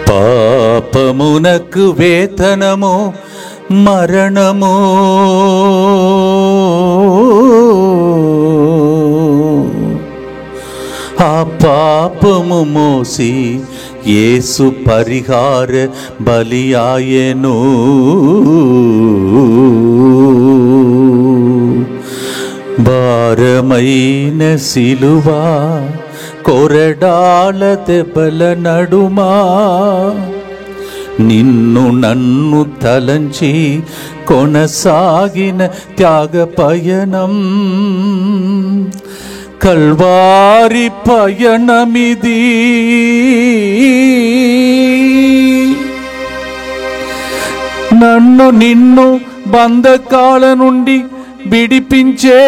పాపమునకు వేతనము మరణము, ఆ పాపము మోసి యేసు పరిహార బలియాయెను. భారమైన సిలువా కొరడాల దెబ్బల నడుమా, నిన్ను నన్ను తలంచి కొనసాగిన త్యాగ పయనం, కల్వారి పయనమిది. నన్ను నిన్ను బంధకాల నుండి విడిపించే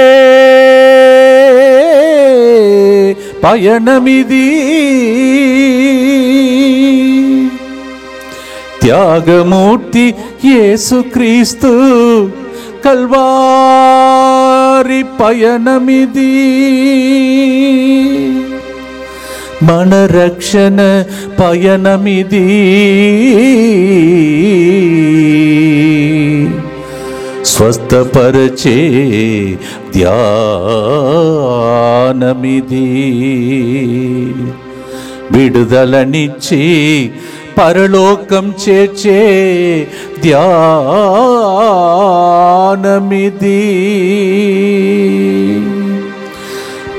పయనమిది. త్యాగమూర్తి యేసుక్రీస్తు కల్వారి పయనమిది. మన రక్షణ పయనమిది. స్వస్థపరచే ధ్యానమిది. విడుదలనిచ్చి పరలోకం చేర్చే ధ్యానమిది.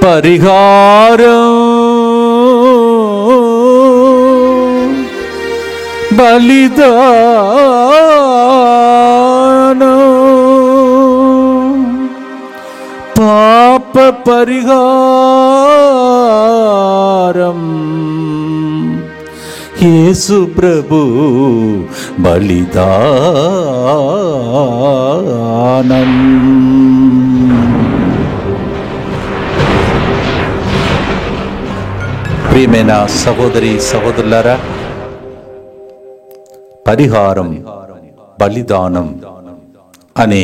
పరిహారం బలిదానం, పాప పరిహారం యేసు ప్రభు బలిదానం. ప్రియమైన సహోదరి సహోదరులారా, పరిహారం బలిదానం అనే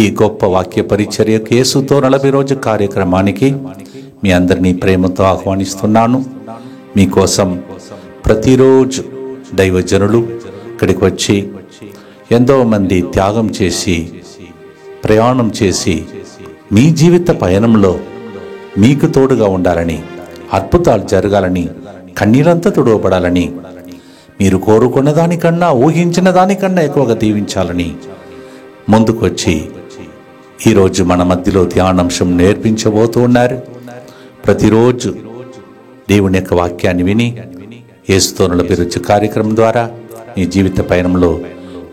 ఈ గొప్ప వాక్య పరిచర్యకు యేసుతో 40 రోజు కార్యక్రమానికి మీ అందరినీ ప్రేమతో ఆహ్వానిస్తున్నాను. మీకోసం ప్రతిరోజు దైవజనులు ఇక్కడికి వచ్చి ఎంతో మంది త్యాగం చేసి ప్రయాణం చేసి మీ జీవిత పయనంలో మీకు తోడుగా ఉండాలని, అద్భుతాలు జరగాలని, కన్నీరంతా తుడవబడాలని, మీరు కోరుకున్న దానికన్నా ఊహించిన దానికన్నా ఎక్కువగా దీవించాలని ముందుకొచ్చి ఈరోజు మన మధ్యలో ధ్యానాంశం నేర్పించబోతూ ఉన్నారు. ప్రతిరోజు దేవుని యొక్క వాక్యాన్ని విని యేసుతో 40 రోజు కార్యక్రమం ద్వారా మీ జీవిత పయనంలో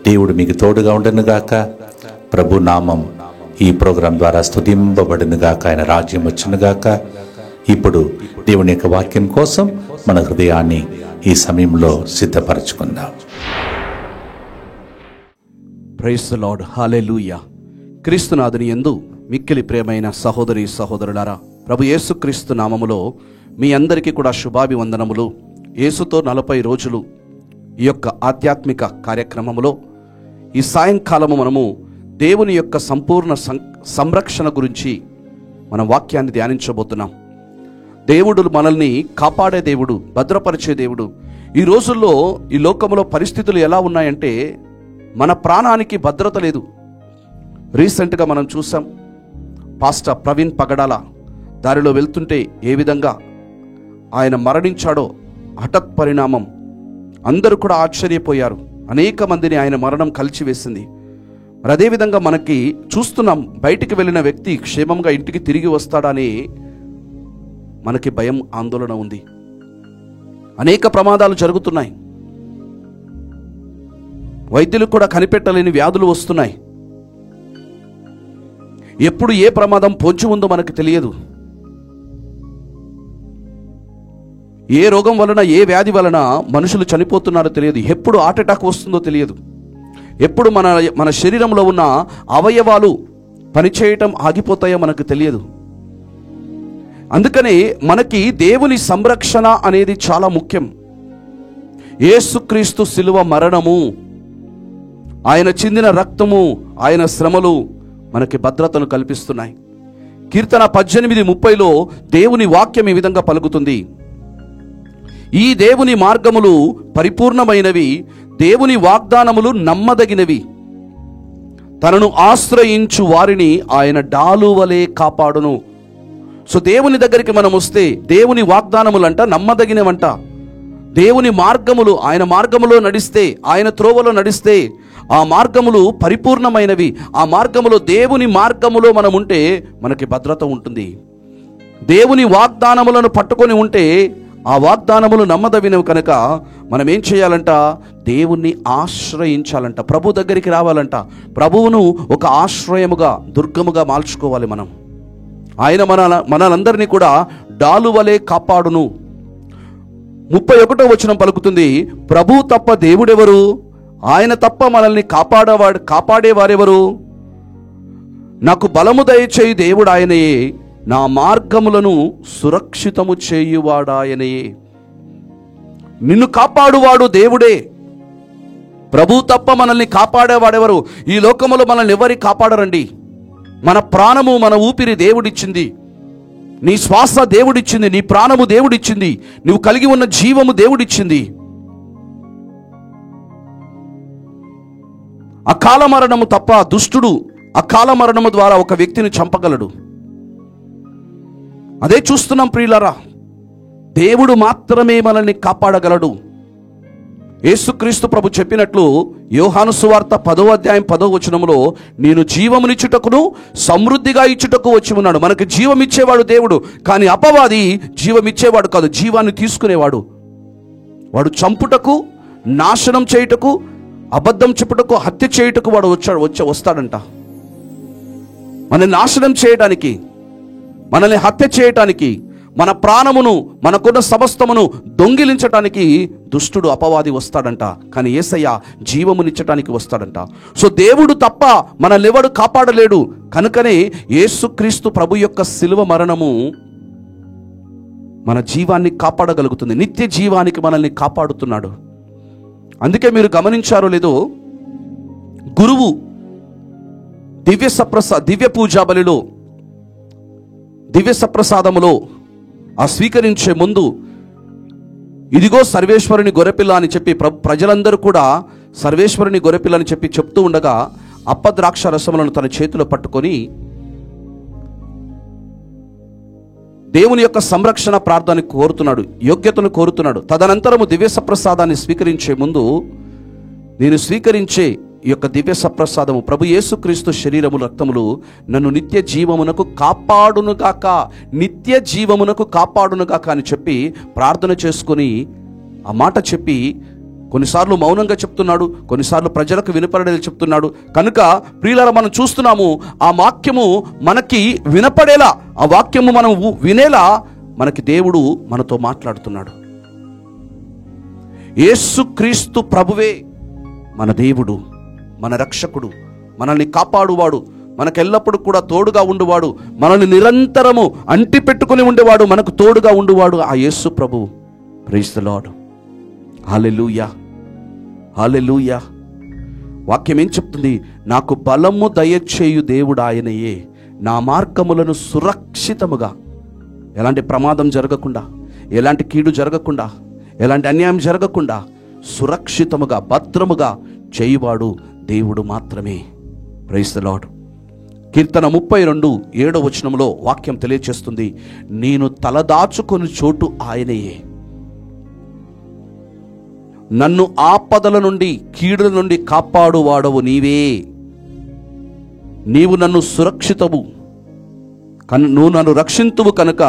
దేవుడు మీకు తోడుగా ఉండనుగాక. ప్రభు నామం ఈ ప్రోగ్రాం ద్వారా స్తుతింపబడునుగాక. ఆయన రాజ్యం వచ్చునుగాక. ఇప్పుడు దేవుని యొక్క వాక్యం కోసం మన హృదయాన్ని ఈ సమయంలో సిద్ధపరచుకుందాం. Praise the Lord. హల్లెలూయా. క్రీస్తునాథుని యందు మిక్కిలి ప్రియమైన సహోదరి సహోదరులారా, ప్రభు యేసుక్రీస్తు నామములో మీ అందరికీ కూడా శుభాభివందనములు. యేసుతో 40 రోజులు ఈ యొక్క ఆధ్యాత్మిక కార్యక్రమములో ఈ సాయంకాలము మనము దేవుని యొక్క సంపూర్ణ సంరక్షణ గురించి మన వాక్యాన్ని ధ్యానించబోతున్నాం. దేవుడు మనల్ని కాపాడే దేవుడు, భద్రపరిచే దేవుడు. ఈ రోజుల్లో ఈ లోకంలో పరిస్థితులు ఎలా ఉన్నాయంటే మన ప్రాణానికి భద్రత లేదు. రీసెంట్గా మనం చూసాం, పాస్టర్ ప్రవీణ్ పగడాల దారిలో వెళ్తుంటే ఏ విధంగా ఆయన మరణించాడో హఠాత్ పరిణామం. అందరూ కూడా ఆశ్చర్యపోయారు. అనేక మందిని ఆయన మరణం కలిచివేసింది. మరి అదేవిధంగా మనకి చూస్తున్నాం, బయటికి వెళ్ళిన వ్యక్తి క్షేమంగా ఇంటికి తిరిగి వస్తాడని మనకి భయం, ఆందోళన ఉంది. అనేక ప్రమాదాలు జరుగుతున్నాయి. వైద్యులు కూడా కనిపెట్టలేని వ్యాధులు వస్తున్నాయి. ఎప్పుడు ఏ ప్రమాదం పొంచి ఉందో మనకు తెలియదు. ఏ రోగం వలన, ఏ వ్యాధి వలన మనుషులు చనిపోతున్నారో తెలియదు. ఎప్పుడు హార్ట్ అటాక్ వస్తుందో తెలియదు. ఎప్పుడు మన శరీరంలో ఉన్న అవయవాలు పనిచేయటం ఆగిపోతాయో మనకు తెలియదు. అందుకని మనకి దేవుని సంరక్షణ అనేది చాలా ముఖ్యం. యేసుక్రీస్తు శిలువ మరణము, ఆయన చిందిన రక్తము, ఆయన శ్రమలు మనకి భద్రతను కల్పిస్తున్నాయి. కీర్తన 18:30లో దేవుని వాక్యం ఈ విధంగా పలుకుతుంది: ఈ దేవుని మార్గములు పరిపూర్ణమైనవి, దేవుని వాగ్దానములు నమ్మదగినవి, తనను ఆశ్రయించు వారిని ఆయన డాలువలే కాపాడును. సో దేవుని దగ్గరికి మనం వస్తే దేవుని వాగ్దానములంట నమ్మదగినవంట. దేవుని మార్గములు, ఆయన మార్గములో నడిస్తే, ఆయన త్రోవలో నడిస్తే ఆ మార్గములు పరిపూర్ణమైనవి. ఆ మార్గములో, దేవుని మార్గములో మనం ఉంటే మనకి భద్రత ఉంటుంది. దేవుని వాగ్దానములను పట్టుకొని ఉంటే ఆ వాగ్దానములు నమ్మదగినవి కనుక మనం ఏం చేయాలంట? దేవుణ్ణి ఆశ్రయించాలంట, ప్రభు దగ్గరికి రావాలంట. ప్రభువును ఒక ఆశ్రయముగా, దుర్గముగా మార్చుకోవాలి మనం. ఆయన మనందరినీ కూడా డాలువలే కాపాడును. 31వ వచనం పలుకుతుంది: ప్రభు తప్ప దేవుడెవరు? ఆయన తప్ప మనల్ని కాపాడేవారెవరు? నాకు బలము దయచేయి దేవుడు ఆయనయే, నా మార్గములను సురక్షితము చేయువాడాయనయే. నిన్ను కాపాడువాడు దేవుడే. ప్రభు తప్ప మనల్ని కాపాడేవాడెవరు? ఈ లోకములో మనల్ని ఎవరి కాపాడరండి. మన ప్రాణము, మన ఊపిరి దేవుడిచ్చింది. నీ శ్వాస దేవుడిచ్చింది, నీ ప్రాణము దేవుడిచ్చింది, నువ్వు కలిగి ఉన్న జీవము దేవుడిచ్చింది. అకాల మరణము తప్ప దుష్టుడు అకాల మరణము ద్వారా ఒక వ్యక్తిని చంపగలడు. అదే చూస్తున్నాం ప్రియులారా. దేవుడు మాత్రమే మనల్ని కాపాడగలడు. యేసుక్రీస్తు ప్రభు చెప్పినట్లు యోహాను సువార్త 10వ అధ్యాయం 10వ వచనములో, నేను జీవమునిచ్చుటకును సమృద్ధిగా ఇచ్చుటకు వచ్చి ఉన్నాడు. మనకు జీవం ఇచ్చేవాడు దేవుడు, కానీ అపవాది జీవం ఇచ్చేవాడు కాదు, జీవాన్ని తీసుకునేవాడు. వాడు చంపుటకు, నాశనం చేయుటకు, అబద్ధం చెప్పుటకు, హత్య చేయుటకు వాడు వస్తాడంట. మనల్ని నాశనం చేయడానికి, మనల్ని హత్య చేయటానికి, మన ప్రాణమును, మనకున్న సమస్తమును దొంగిలించటానికి దుష్టుడు అపవాది వస్తాడంట. కానీ యేసయ్య జీవమునిచ్చటానికి వస్తాడంట. సో దేవుడు తప్ప మనల్ని ఎవడు కాపాడలేడు. కనుకనే యేసుక్రీస్తు ప్రభు యొక్క శిలువ మరణము మన జీవాన్ని కాపాడగలుగుతుంది. నిత్య జీవానికి మనల్ని కాపాడుతున్నాడు. అందుకే మీరు గమనించారో లేదో, గురువు దివ్య పూజా బలిలో, దివ్య సప్రసాదములో ఆ స్వీకరించే ముందు, ఇదిగో సర్వేశ్వరుని గొర్రెపిల్ల అని చెప్పి ప్రజలందరూ కూడా సర్వేశ్వరుని గొర్రెపిల్ల అని చెప్పి చెప్తూ ఉండగా, అప్పద్రాక్ష రసములను తన చేతిలో పట్టుకొని దేవుని యొక్క సంరక్షణ ప్రార్థన కోరుతున్నాడు, యోగ్యతను కోరుతున్నాడు. తదనంతరము దివ్య సప్రసాదాన్ని స్వీకరించే ముందు, నేను స్వీకరించే ఈ యొక్క దివ్య సప్రసాదము ప్రభు యేసుక్రీస్తు శరీరము రక్తములు నన్ను నిత్య జీవమునకు కాపాడునుగాక, నిత్య జీవమునకు కాపాడునుగాక అని చెప్పి ప్రార్థన చేసుకొని ఆ మాట చెప్పి, కొన్నిసార్లు మౌనంగా చెప్తున్నాడు, కొన్నిసార్లు ప్రజలకు వినపడేది చెప్తున్నాడు. కనుక ప్రియులారా, మనం చూస్తున్నాము ఆ వాక్యము మనకి వినపడేలా, ఆ వాక్యము మనం వినేలా మనకి దేవుడు మనతో మాట్లాడుతున్నాడు. యేసుక్రీస్తు ప్రభువే మన దేవుడు, మన రక్షకుడు, మనల్ని కాపాడువాడు, మనకెల్లప్పుడు కూడా తోడుగా ఉండువాడు, మనల్ని నిరంతరము అంటి పెట్టుకుని ఉండేవాడు, మనకు తోడుగా ఉండువాడు ఆ యేసు ప్రభువు. Praise the Lord. Hallelujah, hallelujah. వాక్యం ఏం చెప్తుంది? నాకు బలము దయచేయు దేవుడు ఆయనయే, నా మార్గములను సురక్షితముగా, ఎలాంటి ప్రమాదం జరగకుండా, ఎలాంటి కీడు జరగకుండా, ఎలాంటి అన్యాయం జరగకుండా సురక్షితముగా, భద్రముగా చేయువాడు దేవుడు మాత్రమే. Praise the lord. కీర్తన 32:7 వచనంలో వాక్యం తెలియచేస్తుంది: నేను తలదాచుకొని చోటు ఆయనయే, నన్ను ఆపదల నుండి, కీడుల నుండి కాపాడువాడవు నీవే. నీవు నన్ను సురక్షితము, నువ్వు నన్ను రక్షింతువు కనుక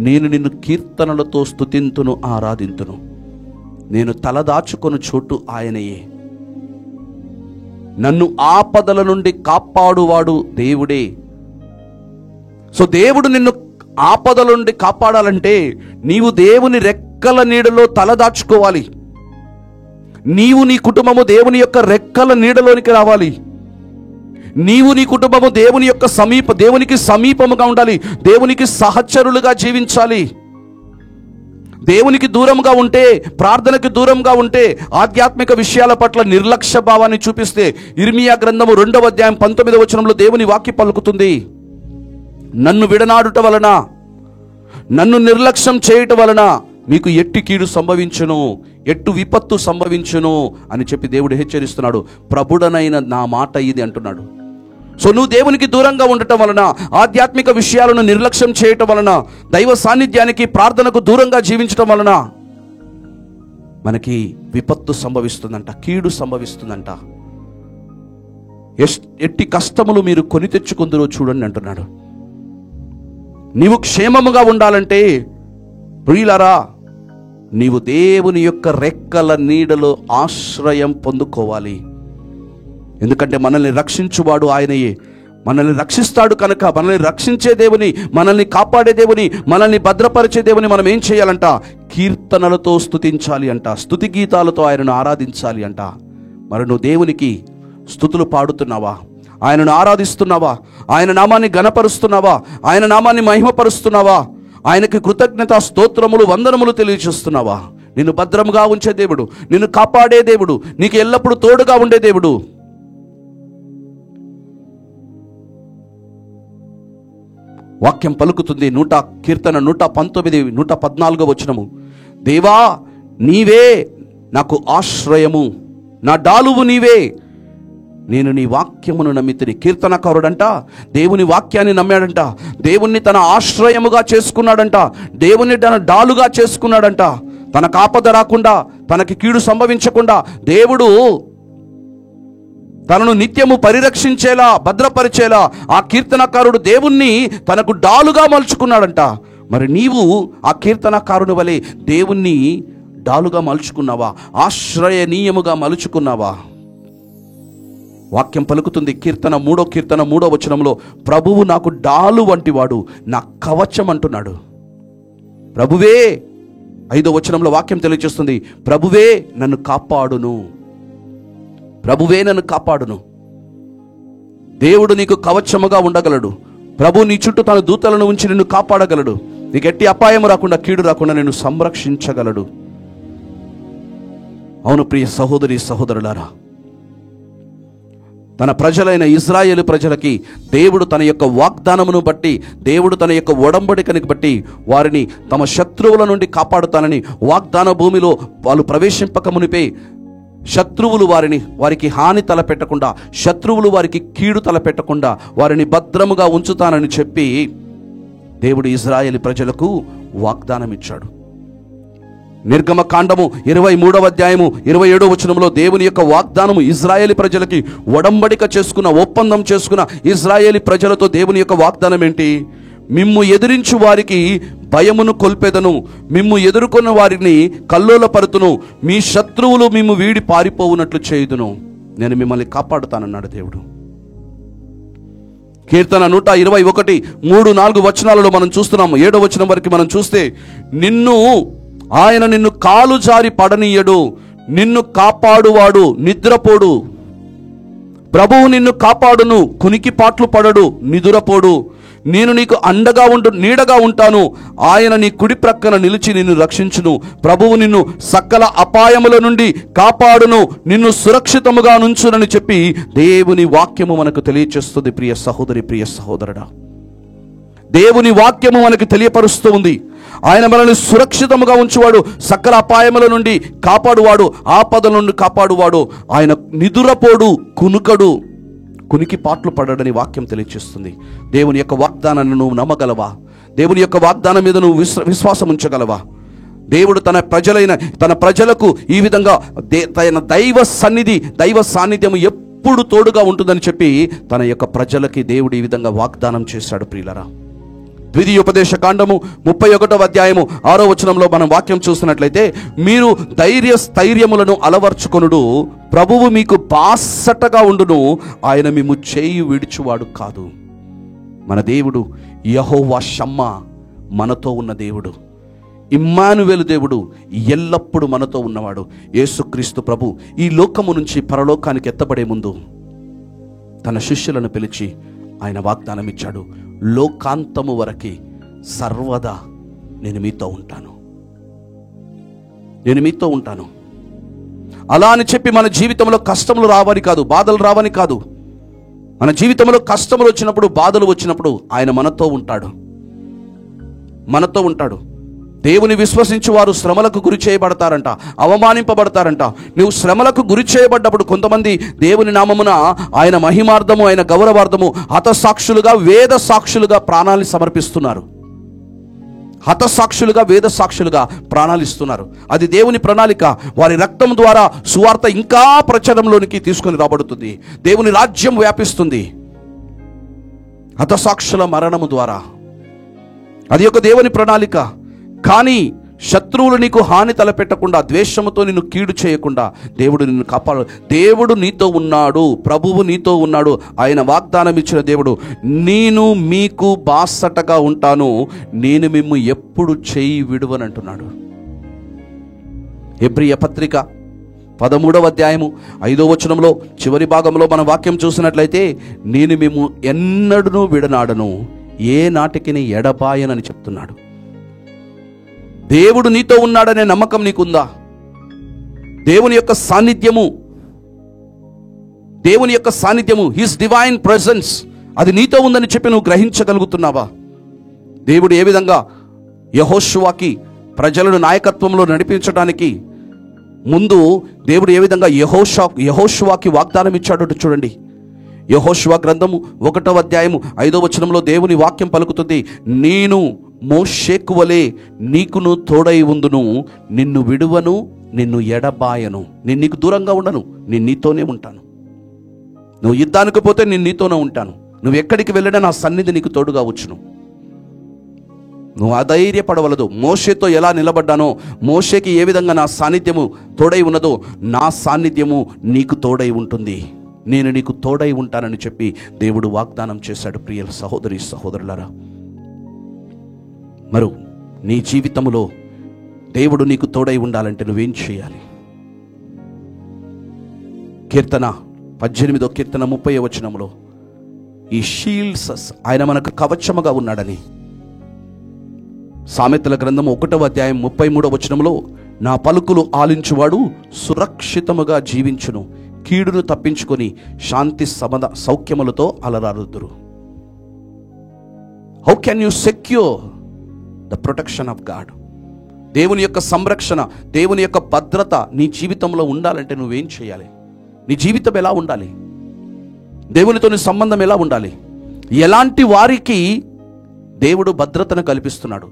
నేను నిన్ను కీర్తనలతో స్తుతింతును, ఆరాధింతును. నేను తలదాచుకొని చోటు ఆయనయే, నన్ను ఆపదల నుండి కాపాడువాడు దేవుడే. సో దేవుడు నిన్ను ఆపదల నుండి కాపాడాలంటే నీవు దేవుని రెక్కల నీడలో తలదాచుకోవాలి. నీవు, నీ కుటుంబము దేవుని యొక్క రెక్కల నీడలోనికి రావాలి. నీవు నీ కుటుంబము దేవునికి సమీపముగా ఉండాలి. దేవునికి సహచరులుగా జీవించాలి. దేవునికి దూరంగా ఉంటే, ప్రార్థనకి దూరంగా ఉంటే, ఆధ్యాత్మిక విషయాల పట్ల నిర్లక్ష్య భావాన్ని చూపిస్తే, ఇర్మియా గ్రంథము 2వ అధ్యాయం 19వ వచనంలో దేవుని వాక్యం పలుకుతుంది, నన్ను విడనాడుట వలన, నన్ను నిర్లక్ష్యం చేయటం వలన మీకు ఎట్టి కీడు సంభవించును, ఎట్టు విపత్తు సంభవించును అని చెప్పి దేవుడు హెచ్చరిస్తున్నాడు. ప్రభుడనైన నా మాట ఇది అంటున్నాడు. సో నువ్వు దేవునికి దూరంగా ఉండటం వలన, ఆధ్యాత్మిక విషయాలను నిర్లక్ష్యం చేయటం వలన, దైవ సాన్నిధ్యానికి ప్రార్థనకు దూరంగా జీవించటం వలన మనకి విపత్తు సంభవిస్తుందంట, కీడు సంభవిస్తుందంట. ఎట్టి కష్టములు మీరు కొని తెచ్చుకుందరో చూడండి అంటున్నాడు. నీవు క్షేమముగా ఉండాలంటే ప్రియులారా, నీవు దేవుని యొక్క రెక్కల నీడలో ఆశ్రయం పొందుకోవాలి. ఎందుకంటే మనల్ని రక్షించువాడు ఆయనయే. మనల్ని రక్షిస్తాడు కనుక, మనల్ని రక్షించే దేవుని, మనల్ని కాపాడే దేవుని, మనల్ని భద్రపరిచే దేవుని మనం ఏం చేయాలంట? కీర్తనలతో స్తుతించాలి అంట, స్తుతి గీతాలతో ఆయనను ఆరాధించాలి అంట. మరి నువ్వు దేవునికి స్తుతులు పాడుతున్నావా? ఆయనను ఆరాధిస్తున్నావా? ఆయన నామాన్ని ఘనపరుస్తున్నావా? ఆయన నామాన్ని మహిమపరుస్తున్నావా? ఆయనకి కృతజ్ఞత స్తోత్రములు వందనములు తెలియజేస్తున్నావా? నిన్ను భద్రముగా ఉంచే దేవుడు, నిన్ను కాపాడే దేవుడు, నీకు ఎల్లప్పుడూ తోడుగా ఉండే దేవుడు. వాక్యం పలుకుతుంది, కీర్తన 119 114 వచనము, దేవా నీవే నాకు ఆశ్రయము, నా డాలువు నీవే, నేను నీ వాక్యమును నమ్మితిని. కీర్తనకారుడంట దేవుని వాక్యాన్ని నమ్మాడంట, దేవుణ్ణి తన ఆశ్రయముగా చేసుకున్నాడంట, దేవుణ్ణి తన డాలుగా చేసుకున్నాడంట. తనకు ఆపద రాకుండా, తనకి కీడు సంభవించకుండా దేవుడు తనను నిత్యము పరిరక్షించేలా, భద్రపరిచేలా ఆ కీర్తనకారుడు దేవుణ్ణి తనకు డాలుగా మలుచుకున్నాడంట. మరి నీవు ఆ కీర్తనకారుని వలె దేవుణ్ణి డాలుగా మలుచుకున్నావా? ఆశ్రయనీయముగా మలుచుకున్నావా? వాక్యం పలుకుతుంది, కీర్తన 3వ వచనంలో, ప్రభువు నాకు డాలు వంటివాడు, నా కవచం అంటున్నాడు. ప్రభువే 5వ వచనంలో వాక్యం తెలియజేస్తుంది, ప్రభువే నన్ను కాపాడును, ప్రభువే నన్ను కాపాడును. దేవుడు నీకు కవచముగా ఉండగలడు. ప్రభు నీ చుట్టూ తన దూతలను ఉంచి నిన్ను కాపాడగలడు. నీకు ఎట్టి అపాయం రాకుండా, కీడు రాకుండా నిన్ను సంరక్షించగలడు. అవును ప్రియ సహోదరి సహోదరులారా, తన ప్రజలైన ఇజ్రాయేలు ప్రజలకి దేవుడు తన యొక్క వాగ్దానమును బట్టి, దేవుడు తన యొక్క ఒడంబడికని బట్టి వారిని తమ శత్రువుల నుండి కాపాడుతానని, వాగ్దాన భూమిలో వాళ్ళు ప్రవేశింపక మునిపే శత్రువులు వారికి హాని తలపెట్టకుండా, శత్రువులు వారికి కీడు తలపెట్టకుండా వారిని భద్రముగా ఉంచుతానని చెప్పి దేవుడు ఇజ్రాయేలు ప్రజలకు వాగ్దానం ఇచ్చాడు. నిర్గమకాండము 23వ అధ్యాయము 27వ వచనంలో దేవుని యొక్క వాగ్దానము ఇజ్రాయేలు ప్రజలకి ఒడంబడిక చేసుకున్న, ఒప్పందం చేసుకున్న ఇజ్రాయేలు ప్రజలతో దేవుని యొక్క వాగ్దానం ఏంటి? మిమ్ము ఎదిరించు వారికి భయమును కొల్పెదను, మిమ్ము ఎదుర్కొన్న వారిని కల్లోలపరుతును, మీ శత్రువులు మిమ్ము వీడి పారిపోవునట్లు చేయుదును, నేను మిమ్మల్ని కాపాడుతానన్నాడు దేవుడు. కీర్తన 121 3, 4 వచనాలలో మనం చూస్తున్నాము. 7వ వచనం వరకు మనం చూస్తే, ఆయన నిన్ను కాలు జారి పడనీయడు, నిన్ను కాపాడువాడు నిద్రపోడు. ప్రభువు నిన్ను కాపాడును, కునికిపాట్లు పడడు, నిదురపోడు. నేను నీకు నీడగా ఉంటాను, ఆయన నీ కుడి ప్రక్కన నిలిచి నిన్ను రక్షించును. ప్రభువు నిన్ను సకల అపాయముల నుండి కాపాడును, నిన్ను సురక్షితముగా నుంచునని చెప్పి దేవుని వాక్యము మనకు తెలియచేస్తుంది. ప్రియ సహోదరి, ప్రియ సహోదరుడా, దేవుని వాక్యము మనకు తెలియపరుస్తూ ఉంది. ఆయన మనల్ని సురక్షితముగా ఉంచువాడు, సకల అపాయముల నుండి కాపాడువాడు, ఆపదల నుండి కాపాడువాడు. ఆయన నిదురపోడు, కునికి పాట్లు పడడని వాక్యం తెలియజేస్తుంది. దేవుని యొక్క వాగ్దానాన్ని నువ్వు నమ్మగలవా? దేవుని యొక్క వాగ్దానం మీద నువ్వు విశ్వాసం ఉంచగలవా? దేవుడు తన ప్రజలకు ఈ విధంగా తన దైవ సాన్నిధ్యం ఎప్పుడు తోడుగా ఉంటుందని చెప్పి తన యొక్క ప్రజలకి దేవుడు ఈ విధంగా వాగ్దానం చేశాడు. ప్రియులరా, ద్వితీయోపదేశ కాండము 31వ అధ్యాయము 6వ వచనంలో మనం వాక్యం చూస్తున్నట్లయితే, మీరు స్థైర్యములను అలవర్చుకొనుడు, ప్రభువు మీకు బాసటగా ఉండును, ఆయన మిమ్ము చేయి విడిచువాడు కాదు. మన దేవుడు యెహోవా షమ్మా, మనతో ఉన్న దేవుడు, ఇమ్మానువేలు దేవుడు, ఎల్లప్పుడూ మనతో ఉన్నవాడు. యేసుక్రీస్తు ప్రభు ఈ లోకము నుంచి పరలోకానికి ఎత్తబడే ముందు తన శిష్యులను పిలిచి ఆయన వాగ్దానం ఇచ్చాడు, లోకాంతము వరకు సర్వదా నేను మీతో ఉంటాను, నేను మీతో ఉంటాను. అలా అని చెప్పి మన జీవితంలో కష్టములు రావని కాదు, బాధలు రావని కాదు. మన జీవితంలో కష్టములు వచ్చినప్పుడు, బాధలు వచ్చినప్పుడు ఆయన మనతో ఉంటాడు, మనతో ఉంటాడు. దేవుని విశ్వసించి వారు శ్రమలకు గురి చేయబడతారంట, అవమానింపబడతారంట. నువ్వు శ్రమలకు గురి చేయబడ్డప్పుడు కొంతమంది దేవుని నామమున ఆయన మహిమార్థము, ఆయన గౌరవార్థము హతసాక్షులుగా, వేద సాక్షులుగా ప్రాణాలు సమర్పిస్తున్నారు. హతసాక్షులుగా, వేద సాక్షులుగా ప్రాణాలు ఇస్తున్నారు. అది దేవుని ప్రణాళిక. వారి రక్తం ద్వారా సువార్త ఇంకా ప్రచారంలోనికి తీసుకొని రాబడుతుంది. దేవుని రాజ్యం వ్యాపిస్తుంది హతసాక్షుల మరణము ద్వారా. అది ఒక దేవుని ప్రణాళిక. కానీ శత్రువులు నీకు హాని తలపెట్టకుండా, ద్వేషముతో నిన్ను కీడు చేయకుండా దేవుడు నిన్ను కాపాడు. దేవుడు నీతో ఉన్నాడు, ప్రభువు నీతో ఉన్నాడు. ఆయన వాగ్దానం ఇచ్చిన దేవుడు, నేను మీకు బాసటగా ఉంటాను, నేను మిమ్ము ఎప్పుడు చేయి విడువనంటున్నాడు. హెబ్రీయ పత్రిక 13వ అధ్యాయము 5వ వచనంలో చివరి భాగంలో మన వాక్యం చూసినట్లయితే, నేను మిమ్ము ఎన్నడూ విడనాడను, ఏ నాటికి ఎడబాయనని చెప్తున్నాడు. దేవుడు నీతో ఉన్నాడనే నమ్మకం నీకుందా? దేవుని యొక్క సాన్నిధ్యము, హిస్ డివైన్ ప్రెజెన్స్, అది నీతో ఉందని చెప్పి నువ్వు గ్రహించగలుగుతున్నావా? దేవుడు ఏ విధంగా యెహోషువకి ప్రజలను నాయకత్వంలో నడిపించడానికి ముందు దేవుడు ఏ విధంగా యెహోషువకి వాగ్దానం ఇచ్చాడో చూడండి. యెహోషువ గ్రంథము 1వ అధ్యాయము 5వ వచనంలో దేవుని వాక్యం పలుకుతుంది, నేను మోషేకు వలె నీకును తోడై ఉందును, నిన్ను విడువను, నిన్ను ఎడబాయను. నేను నీకు దూరంగా ఉండను, నేను నీతోనే ఉంటాను. నువ్వు యుద్ధానికి పోతే నేను నీతోనే ఉంటాను. నువ్వు ఎక్కడికి వెళ్ళినా నా సన్నిధి నీకు తోడుగా వచ్చును. నువ్వు అధైర్యపడవలదు. మోషేతో ఎలా నిలబడ్డానో, మోషేకి ఏ విధంగా నా సాన్నిధ్యము తోడై ఉన్నదో, నా సాన్నిధ్యము నీకు తోడై ఉంటుంది. నేను నీకు తోడై ఉంటానని చెప్పి దేవుడు వాగ్దానం చేశాడు. ప్రియ సహోదరి సహోదరులారా, మరి నీ జీవితంలో దేవుడు నీకు తోడై ఉండాలంటే నువ్వేం చేయాలి? కీర్తన 18వ కీర్తన 30వ వచనంలో, ఈ షీల్డ్స్ అస్, ఆయన మనకు కవచముగా ఉన్నాడని. సామెతల గ్రంథము 1వ అధ్యాయం 33వ వచనంలో, నా పలుకులు ఆలించువాడు సురక్షితముగా జీవించును, కీడును తప్పించుకొని శాంతి సౌఖ్యములతో అలరారుదురు. How can you secure the protection of God? దేవుని యొక్క సంరక్షణ, దేవుని యొక్క భద్రత నీ జీవితంలో ఉండాలంటే నువ్వేం చేయాలి? నీ జీవితం ఎలా ఉండాలి? దేవునితో నీ సంబంధం ఎలా ఉండాలి? ఎలాంటి వారికి దేవుడు భద్రతను కల్పిస్తున్నాడు?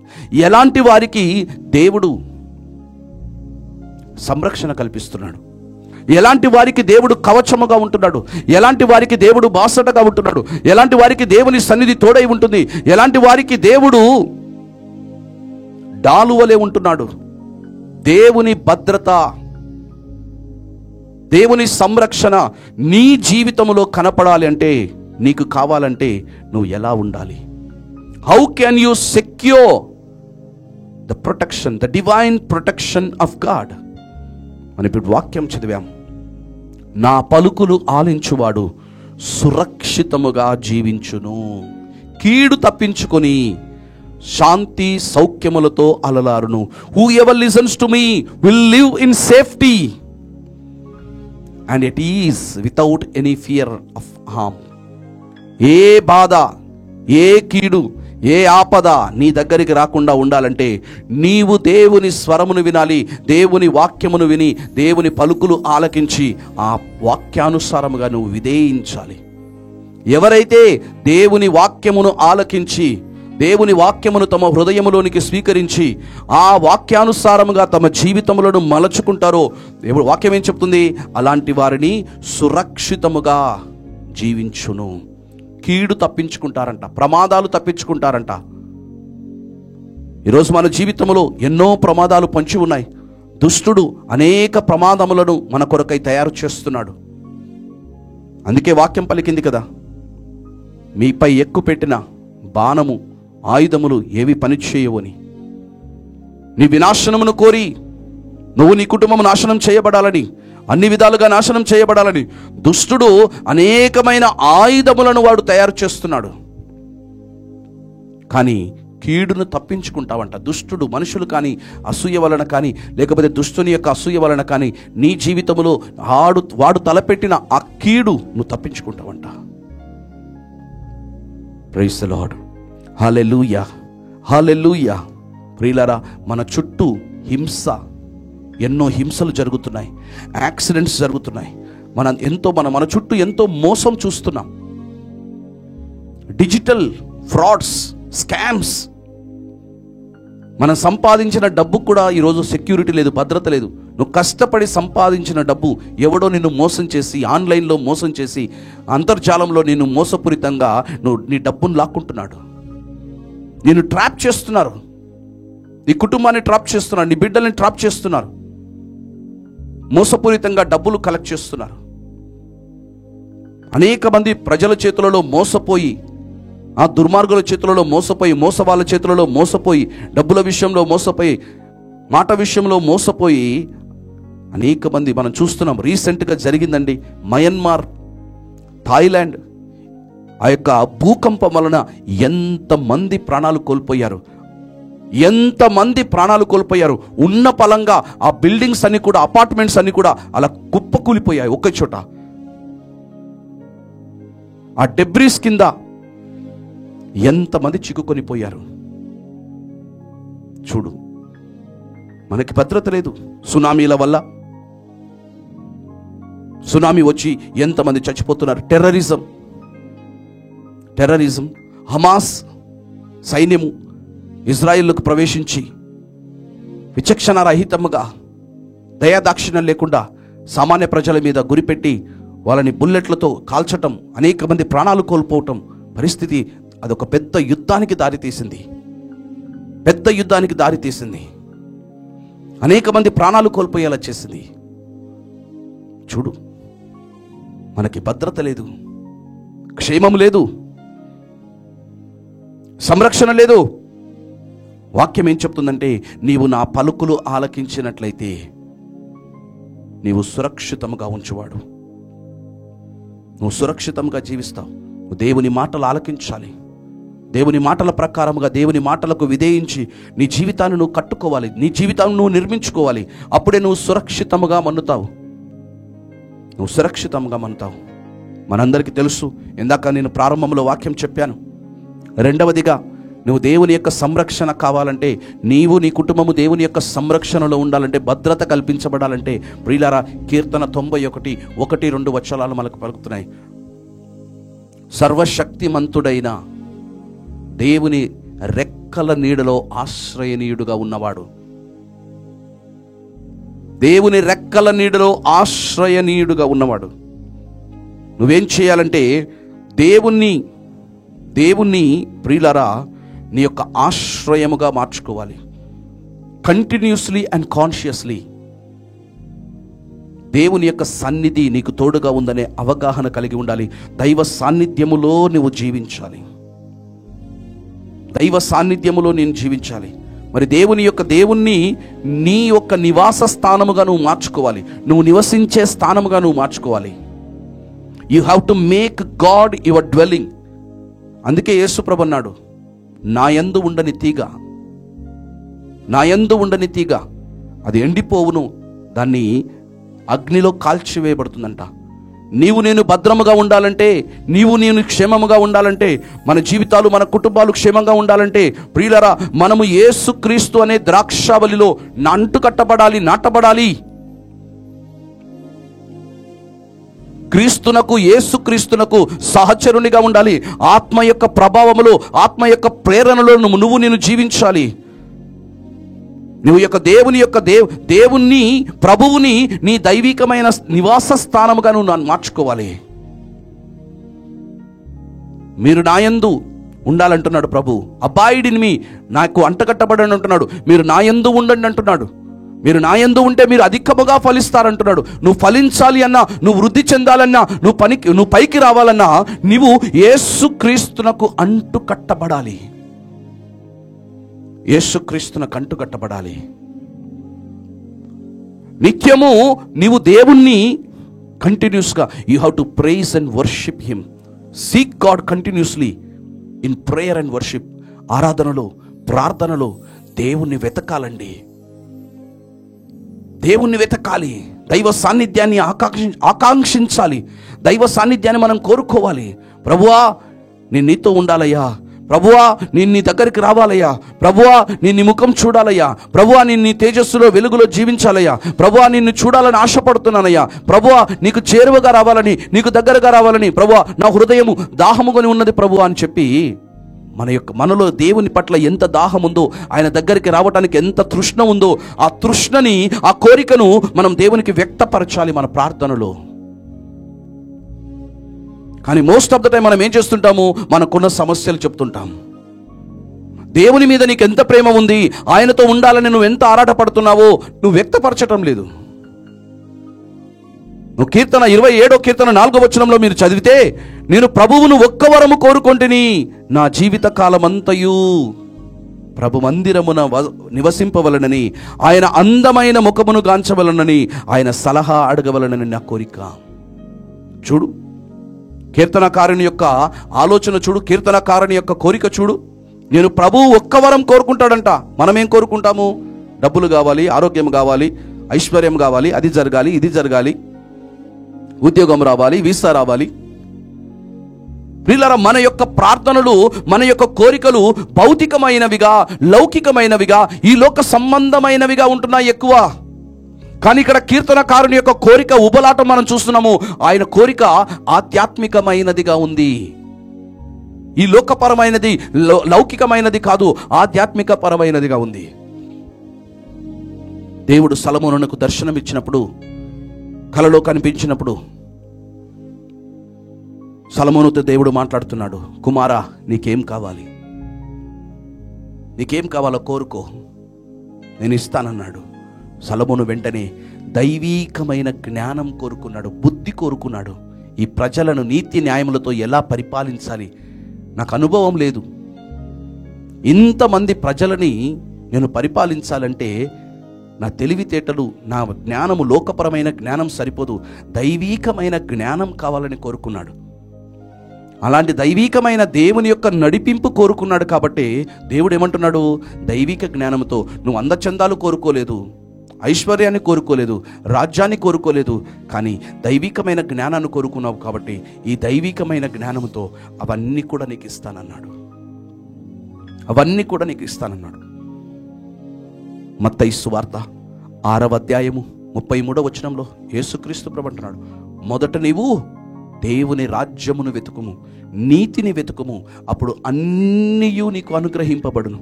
ఎలాంటి వారికి దేవుడు సంరక్షణ కల్పిస్తున్నాడు? ఎలాంటి వారికి దేవుడు కవచముగా ఉంటున్నాడు? ఎలాంటి వారికి దేవుడు బాసటగా ఉంటున్నాడు? ఎలాంటి వారికి దేవుని సన్నిధి తోడై ఉంటుంది? ఎలాంటి వారికి దేవుడు డాలువలే ఉంటున్నాడు? దేవుని భద్రత, దేవుని సంరక్షణ నీ జీవితంలో కనపడాలి అంటే, నీకు కావాలంటే నువ్వు ఎలా ఉండాలి? How can you secure the protection, the divine protection of God? మనం ఇప్పుడు వాక్యం చదివాం, నా పలుకులు ఆలించువాడు సురక్షితముగా జీవించును, కీడు తప్పించుకొని శాంతి సౌఖ్యములతో అలలారును. Whoever listens to me will live in safety and it is without any fear of harm. ఏ బాధ, ఏ కీడు, ఏ ఆపద నీ దగ్గరికి రాకుండా ఉండాలంటే నీవు దేవుని స్వరమును వినాలి, దేవుని వాక్యమును విని, దేవుని పలుకులు ఆలకించి ఆ వాక్యానుసారముగా నువ్వు విధేయించాలి. ఎవరైతే దేవుని వాక్యమును ఆలకించి, దేవుని వాక్యమును తమ హృదయములోనికి స్వీకరించి ఆ వాక్యానుసారముగా తమ జీవితములను మలచుకుంటారో, దేవుడు వాక్యం ఏం చెప్తుంది? అలాంటి వారిని సురక్షితముగా జీవించును. కీడు తప్పించుకుంటారంట, ప్రమాదాలు తప్పించుకుంటారంట. ఈరోజు మన జీవితంలో ఎన్నో ప్రమాదాలు పొంచి ఉన్నాయి. దుష్టుడు అనేక ప్రమాదములను మన కొరకై తయారు చేస్తున్నాడు. అందుకే వాక్యం పలికింది కదా, మీపై ఎక్కుపెట్టిన బాణము, ఆయుధములు ఏవి పనిచేయవని. నీ వినాశనమును కోరి నువ్వు నీ కుటుంబం నాశనం చేయబడాలని అన్ని విధాలుగా నాశనం చేయబడాలని దుష్టుడు అనేకమైన ఆయుధములను వాడు తయారు చేస్తున్నాడు. కానీ కీడును తప్పించుకుంటావంట. దుష్టుడు మనుషులు కానీ అసూయ వలన కానీ లేకపోతే దుష్టుని యొక్క అసూయ వలన కానీ నీ జీవితంలో వాడు తలపెట్టిన ఆ కీడు నువ్వు తప్పించుకుంటావంట. Praise the Lord. Hallelujah, hallelujah. ప్రియులారా, మన చుట్టూ ఎన్నో హింసలు జరుగుతున్నాయి, యాక్సిడెంట్స్ జరుగుతున్నాయి. మన చుట్టూ ఎంతో మోసం చూస్తున్నాం. Digital frauds, scams. మనం సంపాదించిన డబ్బు కూడా ఈరోజు సెక్యూరిటీ లేదు, భద్రత లేదు. నువ్వు కష్టపడి సంపాదించిన డబ్బు ఎవడో నిన్ను మోసం చేసి, ఆన్లైన్లో మోసం చేసి, అంతర్జాలంలో నిన్ను మోసపూరితంగా నీ డబ్బును లాక్కుంటున్నాడు. నిన్ను ట్రాప్ చేస్తున్నారు, నీ కుటుంబాన్ని ట్రాప్ చేస్తున్నారు, నీ బిడ్డల్ని ట్రాప్ చేస్తున్నారు, మోసపూరితంగా డబ్బులు కలెక్ట్ చేస్తున్నారు. అనేక మంది ప్రజల చేతులలో మోసపోయి, ఆ దుర్మార్గుల చేతులలో మోసపోయి, మోసవాళ్ళ చేతులలో మోసపోయి, డబ్బుల విషయంలో మోసపోయి, మాట విషయంలో మోసపోయి అనేక మంది మనం చూస్తున్నాం. రీసెంట్గా జరిగిందండి మయన్మార్, థాయిలాండ్. ఆ యొక్క భూకంపం వలన ఎంతమంది ప్రాణాలు కోల్పోయారు, ఎంతమంది ప్రాణాలు కోల్పోయారు. ఉన్న పలంగా ఆ బిల్డింగ్స్ అన్ని కూడా, అపార్ట్మెంట్స్ అన్ని కూడా అలా కుప్పకూలిపోయాయి ఒకే చోట. ఆ డెబ్రీస్ కింద ఎంతమంది చిక్కుకొని పోయారు. చూడు, మనకి భద్రత లేదు. సునామీల వల్ల, సునామీ వచ్చి ఎంతమంది చచ్చిపోతున్నారు. టెర్రరిజం. హమాస్ సైన్యము ఇజ్రాయిల్కు ప్రవేశించి విచక్షణ రహితముగా, దయాదాక్షిణ్యం లేకుండా సామాన్య ప్రజల మీద గురిపెట్టి వాళ్ళని బుల్లెట్లతో కాల్చటం, అనేక మంది ప్రాణాలు కోల్పోవటం పరిస్థితి. అదొక పెద్ద యుద్ధానికి దారితీసింది. అనేక మంది ప్రాణాలు కోల్పోయేలా చేసింది. చూడు, మనకి భద్రత లేదు, క్షేమం లేదు, సంరక్షణ లేదు. వాక్యం ఏం చెప్తుందంటే, నీవు నా పలుకులు ఆలకించినట్లయితే నీవు సురక్షితంగా ఉంచువాడు. నువ్వు సురక్షితంగా జీవిస్తావు. దేవుని మాటలు ఆలకించాలి. దేవుని మాటల ప్రకారముగా, దేవుని మాటలకు విధేయించి నీ జీవితాన్ని నువ్వు కట్టుకోవాలి, నీ జీవితాన్ని నువ్వు నిర్మించుకోవాలి. అప్పుడే నువ్వు సురక్షితంగా మన్నుతావు. మనందరికీ తెలుసు, ఇందాక నేను ప్రారంభంలో వాక్యం చెప్పాను. రెండవదిగా, నువ్వు దేవుని యొక్క సంరక్షణ కావాలంటే, నీవు నీ కుటుంబము దేవుని యొక్క సంరక్షణలో ఉండాలంటే, భద్రత కల్పించబడాలంటే, ప్రియులారా, కీర్తన 91:1-2 వచనాలు మనకు పలుకుతున్నాయి. సర్వశక్తిమంతుడైన దేవుని రెక్కల నీడలో ఆశ్రయనీయుడుగా ఉన్నవాడు. దేవుని రెక్కల నీడలో ఆశ్రయనీయుడుగా ఉన్నవాడు. నువ్వేం చేయాలంటే, దేవుణ్ణి ప్రియులారా నీ యొక్క ఆశ్రయముగా మార్చుకోవాలి. కంటిన్యూస్లీ అండ్ కాన్షియస్లీ దేవుని యొక్క సన్నిధి నీకు తోడుగా ఉందనే అవగాహన కలిగి ఉండాలి. దైవ సాన్నిధ్యములో నువ్వు జీవించాలి. మరి దేవుణ్ణి నీ యొక్క నివాస స్థానముగా నువ్వు మార్చుకోవాలి. నువ్వు నివసించే స్థానముగా నువ్వు మార్చుకోవాలి. You have to make God your dwelling. అందుకే యేసుప్రభు అన్నాడు, నా యందు ఉండని తీగ అది ఎండిపోవును, దాన్ని అగ్నిలో కాల్చివేయబడుతుందంట. నీవు నేను భద్రముగా ఉండాలంటే, నీవు నేను క్షేమముగా ఉండాలంటే, మన జీవితాలు మన కుటుంబాలు క్షేమంగా ఉండాలంటే, ప్రియులరా, మనము యేసుక్రీస్తు అనే ద్రాక్షావళిలో నాటబడాలి. యేసుక్రీస్తునకు సహచరునిగా ఉండాలి. ఆత్మ యొక్క ప్రభావములో, ఆత్మ యొక్క ప్రేరణలో నువ్వు నేను జీవించాలి. నువ్వు దేవుని ప్రభువుని నీ దైవికమైన నివాస స్థానముగా నువ్వు మార్చుకోవాలి. మీరు నాయందు ఉండాలంటున్నాడు ప్రభు. అబాయిడ్ ఇన్ మీ, నాకు అంటకట్టబడని అంటున్నాడు. మీరు నాయందు ఉండండి అంటున్నాడు. మీరు నాయందు ఉంటే మీరు అధికముగా ఫలిస్తారంటున్నాడు. నువ్వు ఫలించాలి అన్నా, నువ్వు వృద్ధి చెందాలన్నా, నువ్వు పైకి రావాలన్నా, నీవు యేసుక్రీస్తునకు అంటుకట్టబడాలి. నిత్యము నీవు దేవుణ్ణి కంటిన్యూస్గా you have to praise and worship him. Seek God continuously in prayer and worship. ఆరాధనలో, ప్రార్థనలో దేవుణ్ణి వెతకాలండి. దేవుణ్ణి వెతకాలి. దైవ సాన్నిధ్యాన్ని ఆకాంక్షించాలి. దైవ సాన్నిధ్యాన్ని మనం కోరుకోవాలి. ప్రభువా నేను నీతో ఉండాలయ్యా, ప్రభువా నేను నీ దగ్గరికి రావాలయ్యా, ప్రభువా నేను నీ ముఖం చూడాలయ్యా, ప్రభువా నేను నీ తేజస్సులో వెలుగులో జీవించాలయ్యా, ప్రభువా నిన్ను చూడాలని ఆశపడుతున్నానయ్యా, ప్రభువా నీకు చేరువగా రావాలని, నీకు దగ్గరగా రావాలని, ప్రభువా నా హృదయము దాహముకొని ఉన్నది ప్రభువా అని చెప్పి మనలో దేవుని పట్ల ఎంత దాహం ఉందో, ఆయన దగ్గరికి రావడానికి ఎంత తృష్ణ ఉందో, ఆ తృష్ణని, ఆ కోరికను మనం దేవునికి వ్యక్తపరచాలి మన ప్రార్థనలో. కానీ మోస్ట్ ఆఫ్ ద టైం మనం ఏం చేస్తుంటాము, మనకున్న సమస్యలు చెప్తుంటాం. దేవుని మీద నీకు ఎంత ప్రేమ ఉంది, ఆయనతో ఉండాలని నువ్వు ఎంత ఆరాటపడుతున్నావో నువ్వు వ్యక్తపరచటం లేదు. నువ్వు కీర్తన 27వ కీర్తన 4వ వచనంలో మీరు చదివితే, నేను ప్రభువును ఒక్క వరము కోరుకొంటిని నా జీవిత కాలమంతయు ప్రభు మందిరమున నివసింపవలనని, ఆయన అందమైన ముఖమును గాంచవలనని, ఆయన సలహా అడగవలనని నా కోరిక. చూడు కీర్తనకారుని యొక్క ఆలోచన చూడు, కీర్తనకారుని యొక్క కోరిక చూడు. నేను ప్రభువు ఒక్క వరం కోరుకుంటాడంట. మనం ఏం కోరుకుంటాము? డబ్బులు కావాలి, ఆరోగ్యం కావాలి, ఐశ్వర్యం కావాలి, అది జరగాలి, ఇది జరగాలి, ఉద్యోగం రావాలి, వీసా రావాలి. ప్రియులారా, మన యొక్క ప్రార్థనలు, మన యొక్క కోరికలు భౌతికమైనవిగా, లౌకికమైనవిగా, ఈ లోక సంబంధమైనవిగా ఉంటున్నాయి ఎక్కువ. కానీ ఇక్కడ కీర్తనకారుని యొక్క కోరిక ఉబలాటం మనం చూస్తున్నాము. ఆయన కోరిక ఆధ్యాత్మికమైనదిగా ఉంది. ఈ లోకపరమైనది, లౌకికమైనది కాదు, ఆధ్యాత్మిక పరమైనదిగా ఉంది. దేవుడు సొలొమోనునకు దర్శనమిచ్చినప్పుడు, కలలో కనిపించినప్పుడు సొలొమోనుతో దేవుడు మాట్లాడుతున్నాడు, కుమారా నీకేం కావాలి, నీకేం కావాలో కోరుకో, నేను ఇస్తానన్నాడు. సొలొమోను వెంటనే దైవీకమైన జ్ఞానం కోరుకున్నాడు, బుద్ధి కోరుకున్నాడు. ఈ ప్రజలను నీతి న్యాయములతో ఎలా పరిపాలించాలి, నాకు అనుభవం లేదు. ఇంతమంది ప్రజలని నేను పరిపాలించాలంటే నా తెలివితేటలు, నా జ్ఞానము, లోకపరమైన జ్ఞానం సరిపోదు, దైవీకమైన జ్ఞానం కావాలని కోరుకున్నాడు. అలాంటి దైవీకమైన దేవుని యొక్క నడిపింపు కోరుకున్నాడు. కాబట్టి దేవుడు ఏమంటున్నాడు, దైవిక జ్ఞానంతో నువ్వు అందచందాలు కోరుకోలేదు, ఐశ్వర్యాన్ని కోరుకోలేదు, రాజ్యాన్ని కోరుకోలేదు, కానీ దైవికమైన జ్ఞానాన్ని కోరుకున్నావు. కాబట్టి ఈ దైవికమైన జ్ఞానంతో అవన్నీ కూడా నీకు ఇస్తానన్నాడు. అవన్నీ కూడా నీకు ఇస్తానన్నాడు. మత్తయి సువార్త 6వ అధ్యాయము 33వ వచనంలో యేసుక్రీస్తు ప్రభు అంటున్నాడు, మొదట నీవు దేవుని రాజ్యమును వెతుకుము, నీతిని వెతుకుము, అప్పుడు అన్నీయు నీకు అనుగ్రహింపబడును.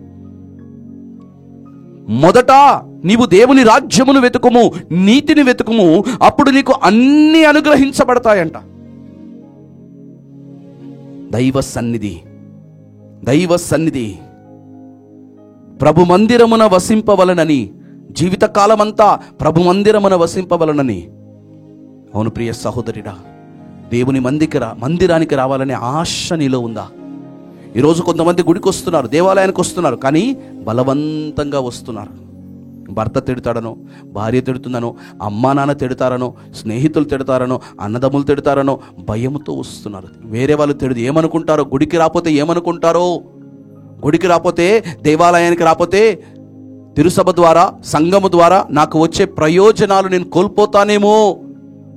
మొదట నీవు దేవుని రాజ్యమును వెతుకుము, నీతిని వెతుకుము, అప్పుడు నీకు అన్నీ అనుగ్రహించబడతాయంట. దైవ సన్నిధి, దైవ సన్నిధి, ప్రభు మందిరమున వసింపవలనని, జీవితకాలమంతా ప్రభు మందిరమున వసింపవలనని. అవును ప్రియ సహోదరిడా, దేవుని మందిరానికి రావాలనే ఆశ నీలో ఉందా? ఈరోజు కొంతమంది గుడికి వస్తున్నారు, దేవాలయానికి వస్తున్నారు, కానీ బలవంతంగా వస్తున్నారు. భర్త తిడతాడనో, భార్య తిడుతుందనో, అమ్మా నాన్న తిడతారనో, స్నేహితులు తిడతారనో, అన్నదమ్ములు తిడతారనో భయంతో వస్తున్నారు. వేరే వాళ్ళు ఏమనుకుంటారో, గుడికి రాకపోతే ఏమనుకుంటారో, గుడికి రాకపోతే, దేవాలయానికి రాకపోతే, తిరుసభ ద్వారా, సంఘము ద్వారా నాకు వచ్చే ప్రయోజనాలు నేను కోల్పోతానేమో,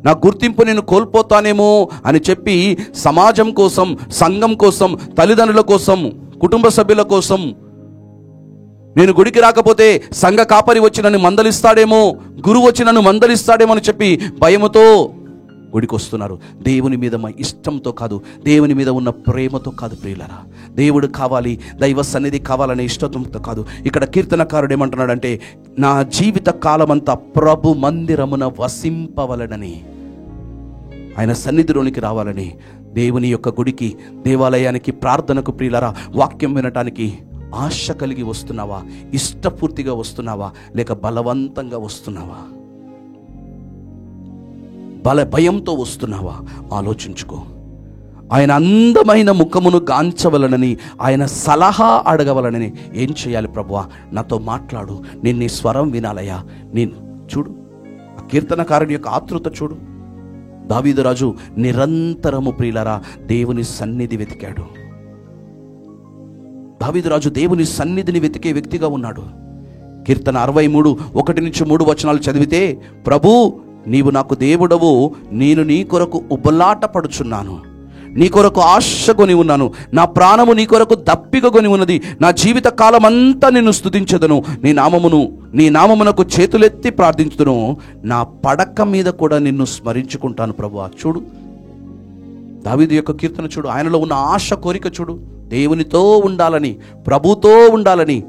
నా గుర్తింపు నేను కోల్పోతానేమో అని చెప్పి సమాజం కోసం, సంఘం కోసం, తల్లిదండ్రుల కోసం, కుటుంబ సభ్యుల కోసం, నేను గుడికి రాకపోతే సంఘ కాపరి వచ్చి నన్ను మందలిస్తాడేమో, గురువు వచ్చి నన్ను మందలిస్తాడేమో అని చెప్పి భయముతో గుడికి వస్తున్నారు. దేవుని మీద ఇష్టంతో కాదు, దేవుని మీద ఉన్న ప్రేమతో కాదు ప్రియులారా. దేవుడు కావాలి, దైవ సన్నిధి కావాలనే ఇష్టంతో కాదు. ఇక్కడ కీర్తనకారుడు ఏమంటున్నాడంటే, నా జీవిత కాలమంతా ప్రభు మందిరమున వసింపవలనని, ఆయన సన్నిధిలోనికి రావాలని, దేవుని యొక్క గుడికి, దేవాలయానికి, ప్రార్థనకు ప్రియులారా, వాక్యం వినటానికి ఆశ కలిగి వస్తున్నావా? ఇష్టపూర్తిగా వస్తున్నావా? లేక బలవంతంగా వస్తున్నావా? భయంతో వస్తున్నావా? ఆలోచించుకో. ఆయన అందమైన ముఖమును గాంచవలనని, ఆయన సలహా అడగవలనని. ఏం చేయాలి ప్రభువా? నాతో మాట్లాడు, నేను నీ స్వరం వినాలయ్యా. నేను చూడు, కీర్తనకారుని యొక్క ఆతృత చూడు. దావీదు రాజు నిరంతరము ప్రియులారా దేవుని సన్నిధి వెతికాడు. దావీదు రాజు దేవుని సన్నిధిని వెతికే వ్యక్తిగా ఉన్నాడు. కీర్తన 63 1-3 చదివితే, ప్రభూ నీవు నాకు దేవుడవు, నేను నీ కొరకు ఉబలాట పడుచున్నాను, నీ కొరకు ఆశగొని ఉన్నాను, నా ప్రాణము నీ కొరకు దప్పికగొని ఉన్నది, నా జీవిత కాలం అంతా నిన్ను స్తుతించెదను, నీ నామమునకు చేతులెత్తి ప్రార్థించుదును, నా పడక మీద కూడా నిన్ను స్మరించుకుంటాను ప్రభువా. చూడు దావీదు యొక్క కీర్తన చూడు, ఆయనలో ఉన్న ఆశ కోరిక చూడు, దేవునితో ఉండాలని, ప్రభుతో ఉండాలని.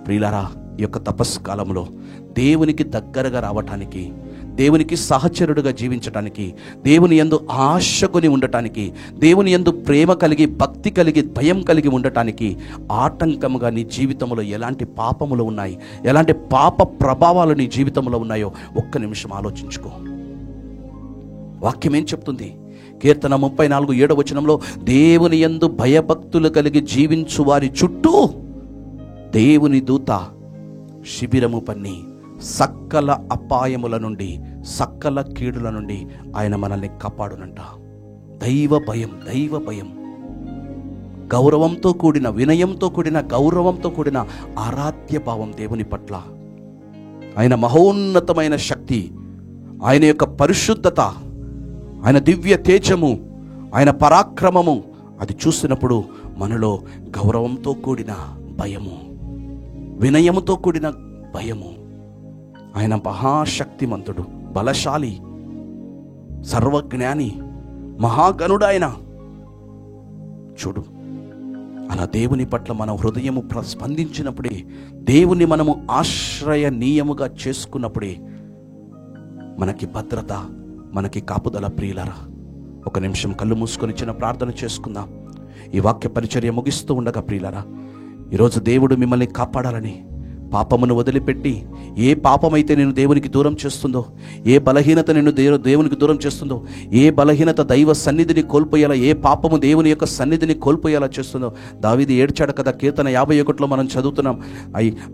ప్రియులారా, ఈ యొక్క తపస్సు కాలంలో దేవునికి దగ్గరగా రావటానికి, దేవునికి సహచరుడుగా జీవించటానికి, దేవుని యందు ఆశ కొని ఉండటానికి, దేవుని యందు ప్రేమ కలిగి, భక్తి కలిగి, భయం కలిగి ఉండటానికి ఆటంకముగా నీ జీవితంలో ఎలాంటి పాపములు ఉన్నాయి, ఎలాంటి పాప ప్రభావాలు నీ జీవితంలో ఉన్నాయో ఒక్క నిమిషం ఆలోచించుకో. వాక్యం ఏం చెప్తుంది? కీర్తన 34:7 దేవుని యందు భయభక్తులు కలిగి జీవించు వారి చుట్టూ దేవుని దూత శిబిరము పన్ని సకల అపాయముల నుండి, సకల కీడుల నుండి ఆయన మనల్ని కాపాడునంట. దైవ భయం, గౌరవంతో కూడిన, వినయంతో కూడిన, గౌరవంతో కూడిన ఆరాధ్య భావం దేవుని పట్ల. ఆయన మహోన్నతమైన శక్తి, ఆయన యొక్క పరిశుద్ధత, ఆయన దివ్య తేజము, ఆయన పరాక్రమము, అది చూసినప్పుడు మనలో గౌరవంతో కూడిన భయము, వినయముతో కూడిన భయము. ఆయన మహాశక్తిమంతుడు, బలశాలి, సర్వజ్ఞాని, మహాగణుడు ఆయన. చూడు, అలా దేవుని పట్ల మన హృదయము స్పందించినప్పుడే, దేవుని మనము ఆశ్రయనీయముగా చేసుకున్నప్పుడే మనకి భద్రత, మనకి కాపుదల. ప్రియులరా, ఒక నిమిషం కళ్ళు మూసుకొని చిన్న ప్రార్థన చేసుకుందాం. ఈ వాక్య పరిచర్య ముగిస్తూ ఉండగా ప్రియులరా, ఈరోజు దేవుడు మిమ్మల్ని కాపాడాలని, పాపమును వదిలిపెట్టి, ఏ పాపమైతే నేను దేవునికి దూరం చేస్తుందో, ఏ బలహీనత నిన్ను దేవునికి దూరం చేస్తుందో, ఏ బలహీనత దైవ సన్నిధిని కోల్పోయేలా, ఏ పాపము దేవుని యొక్క సన్నిధిని కోల్పోయేలా చేస్తుందో, దావీదు ఏడ్చాడు కదా. కీర్తన 51 మనం చదువుతున్నాం.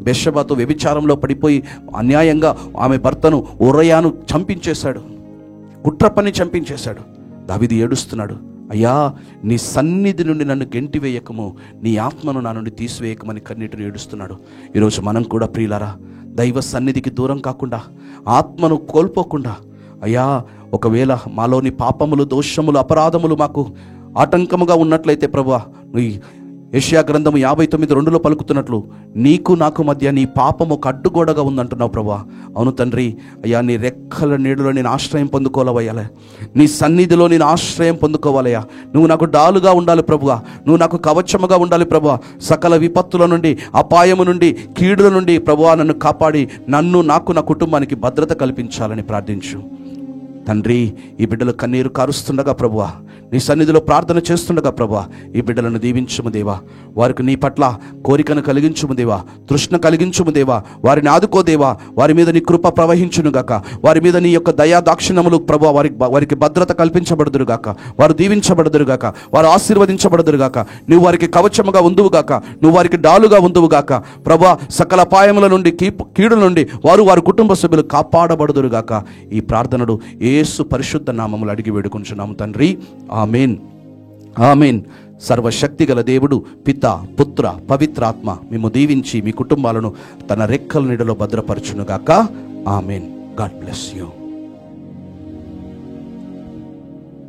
బెత్షెబాతో వ్యభిచారంలో పడిపోయి అన్యాయంగా ఆమె భర్తను ఉరయాను చంపించేశాడు, కుట్ర పని చంపించేశాడు. దావీదు ఏడుస్తున్నాడు, అయ్యా నీ సన్నిధి నుండి నన్ను గెంటివేయకము, నీ ఆత్మను నా నుండి తీసివేయకమని కన్నీటిని ఏడుస్తున్నాడు. ఈరోజు మనం కూడా ప్రియులారా, దైవ సన్నిధికి దూరం కాకుండా, ఆత్మను కోల్పోకుండా, అయ్యా ఒకవేళ మాలోని పాపములు, దోషములు, అపరాధములు మాకు ఆటంకముగా ఉన్నట్లయితే ప్రభువా, నువ్వు యెషయా గ్రంథము 59:2 పలుకుతున్నట్లు, నీకు నాకు మధ్య నీ పాపము ఒక అడ్డుగోడగా ఉందంటున్నావు ప్రభువా. అవును తండ్రి, అయ్యా నీ రెక్కల నీడలో నేను ఆశ్రయం పొందుకోవాలయ్యా, నీ సన్నిధిలో నేను ఆశ్రయం పొందుకోవాలయ్యా. నువ్వు నాకు డాలుగా ఉండాలి ప్రభువా, నువ్వు నాకు కవచముగా ఉండాలి ప్రభువా. సకల విపత్తుల నుండి, అపాయము నుండి, కీడుల నుండి ప్రభువా నన్ను కాపాడి, నాకు నా కుటుంబానికి భద్రత కల్పించాలని ప్రార్థించు తండ్రి. ఈ బిడ్డలు కన్నీరు కారుస్తుండగా ప్రభువా, నీ సన్నిధిలో ప్రార్థన చేస్తుండగా ప్రభువా, ఈ బిడ్డలను దీవించుము దేవా. వారికి నీ పట్ల కోరికను కలిగించుము దేవా, తృష్ణ కలిగించుము దేవా. వారిని ఆదుకో దేవా. వారి మీద నీ కృప ప్రవహించునుగాక, వారి మీద నీ యొక్క దయా దాక్షిణ్యములు ప్రభువా వారికి భద్రత కల్పించబడుదురుగాక, వారు దీవించబడుదురుగాక, వారు ఆశీర్వదించబడుదురుగాక. నువ్వు వారికి కవచముగా ఉందువుగాక, నువ్వు వారికి డాలుగా ఉందువుగాక ప్రభువా. సకల అపాయముల నుండి, కీడుల నుండి వారి కుటుంబ సభ్యులు కాపాడబడుదురుగాక. ఈ ప్రార్థనలు యేసు పరిశుద్ధ నామములు అడిగి వేడుకొంచున్నాము తండ్రి. ఆమేన్, ఆమేన్. సర్వశక్తిగల దేవుడు పిత, పుత్ర, పవిత్రాత్మ మిమ్ము దీవించి మీ కుటుంబాలను తన రెక్కల నీడలో భద్రపరచునుగాక. ఆమేన్. God bless you.